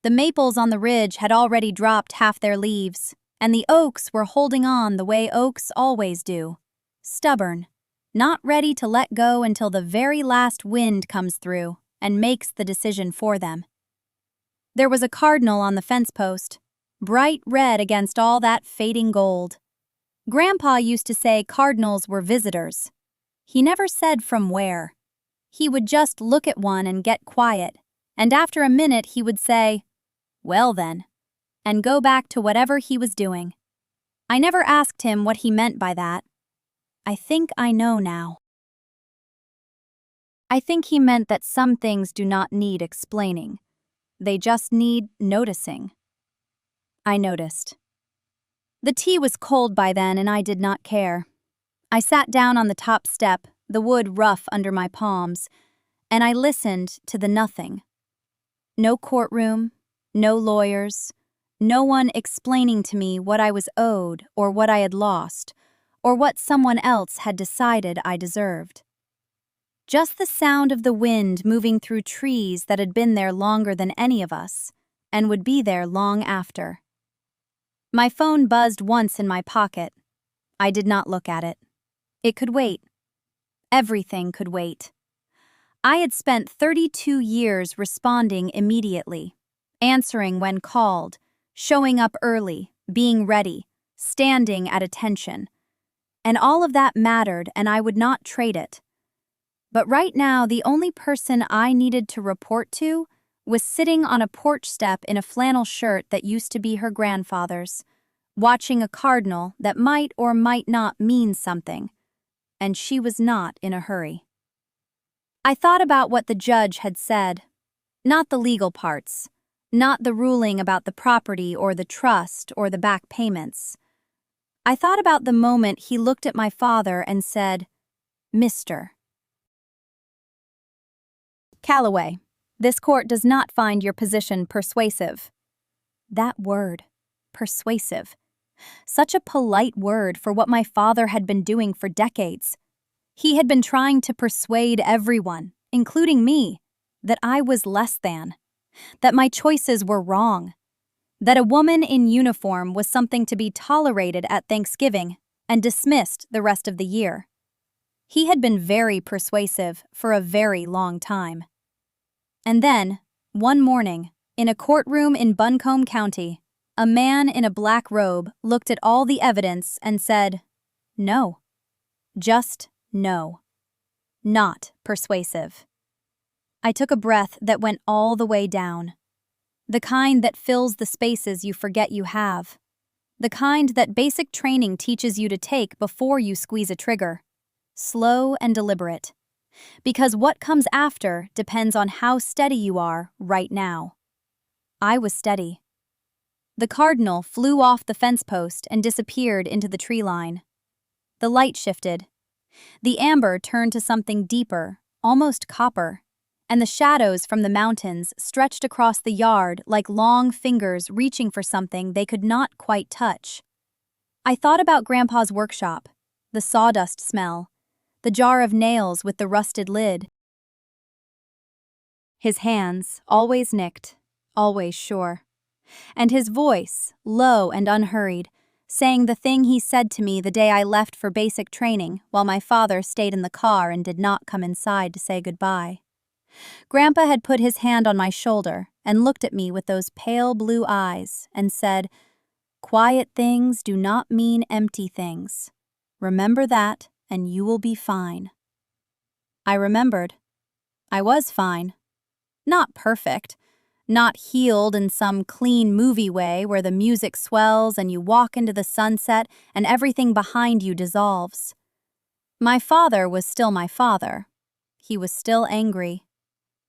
The maples on the ridge had already dropped half their leaves, and the oaks were holding on the way oaks always do, stubborn, not ready to let go until the very last wind comes through and makes the decision for them. There was a cardinal on the fence post, bright red against all that fading gold. Grandpa used to say cardinals were visitors. He never said from where. He would just look at one and get quiet, and after a minute he would say, "Well then," and go back to whatever he was doing. I never asked him what he meant by that. I think I know now. I think he meant that some things do not need explaining. They just need noticing. I noticed. The tea was cold by then, and I did not care. I sat down on the top step, the wood rough under my palms, and I listened to the nothing. No courtroom, no lawyers, no one explaining to me what I was owed or what I had lost, or what someone else had decided I deserved. Just the sound of the wind moving through trees that had been there longer than any of us, and would be there long after. My phone buzzed once in my pocket. I did not look at it. It could wait. Everything could wait. I had spent 32 years responding immediately, answering when called, showing up early, being ready, standing at attention. And all of that mattered, and I would not trade it. But right now, the only person I needed to report to was sitting on a porch step in a flannel shirt that used to be her grandfather's, watching a cardinal that might or might not mean something. And she was not in a hurry. I thought about what the judge had said, not the legal parts, not the ruling about the property or the trust or the back payments. I thought about the moment he looked at my father and said, "Mr. Calloway, this court does not find your position persuasive." That word, persuasive. Such a polite word for what my father had been doing for decades. He had been trying to persuade everyone, including me, that I was less than, that my choices were wrong, that a woman in uniform was something to be tolerated at Thanksgiving and dismissed the rest of the year. He had been very persuasive for a very long time. And then, one morning, in a courtroom in Buncombe County, a man in a black robe looked at all the evidence and said, "No. Just no. Not persuasive." I took a breath that went all the way down. The kind that fills the spaces you forget you have. The kind that basic training teaches you to take before you squeeze a trigger. Slow and deliberate. Because what comes after depends on how steady you are right now. I was steady. The cardinal flew off the fence post and disappeared into the tree line. The light shifted. The amber turned to something deeper, almost copper, and the shadows from the mountains stretched across the yard like long fingers reaching for something they could not quite touch. I thought about Grandpa's workshop, the sawdust smell, the jar of nails with the rusted lid. His hands, always nicked, always sure. And his voice, low and unhurried, saying the thing he said to me the day I left for basic training while my father stayed in the car and did not come inside to say goodbye. Grandpa had put his hand on my shoulder and looked at me with those pale blue eyes and said, "Quiet things do not mean empty things. Remember that, and you will be fine." I remembered. I was fine. Not perfect. Not healed in some clean movie way where the music swells and you walk into the sunset and everything behind you dissolves. My father was still my father. He was still angry.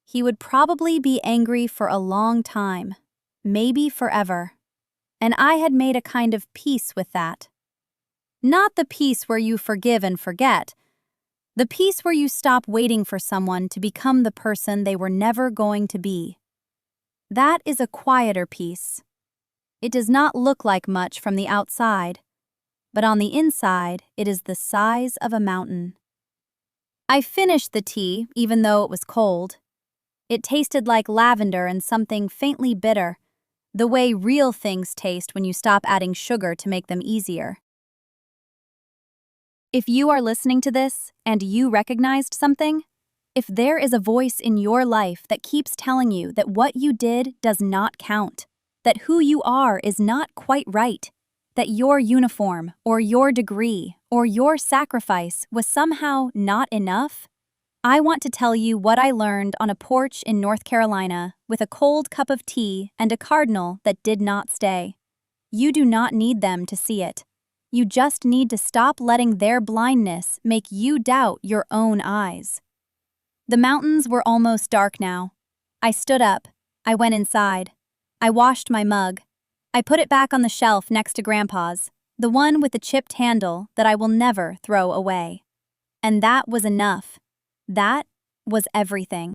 He would probably be angry for a long time, maybe forever. And I had made a kind of peace with that. Not the peace where you forgive and forget, the peace where you stop waiting for someone to become the person they were never going to be. That is a quieter peace. It does not look like much from the outside, but on the inside, it is the size of a mountain. I finished the tea, even though it was cold. It tasted like lavender and something faintly bitter, the way real things taste when you stop adding sugar to make them easier. If you are listening to this and you recognized something, if there is a voice in your life that keeps telling you that what you did does not count, that who you are is not quite right, that your uniform or your degree or your sacrifice was somehow not enough, I want to tell you what I learned on a porch in North Carolina with a cold cup of tea and a cardinal that did not stay. You do not need them to see it. You just need to stop letting their blindness make you doubt your own eyes. The mountains were almost dark now. I stood up. I went inside. I washed my mug. I put it back on the shelf next to Grandpa's, the one with the chipped handle that I will never throw away. And that was enough. That was everything.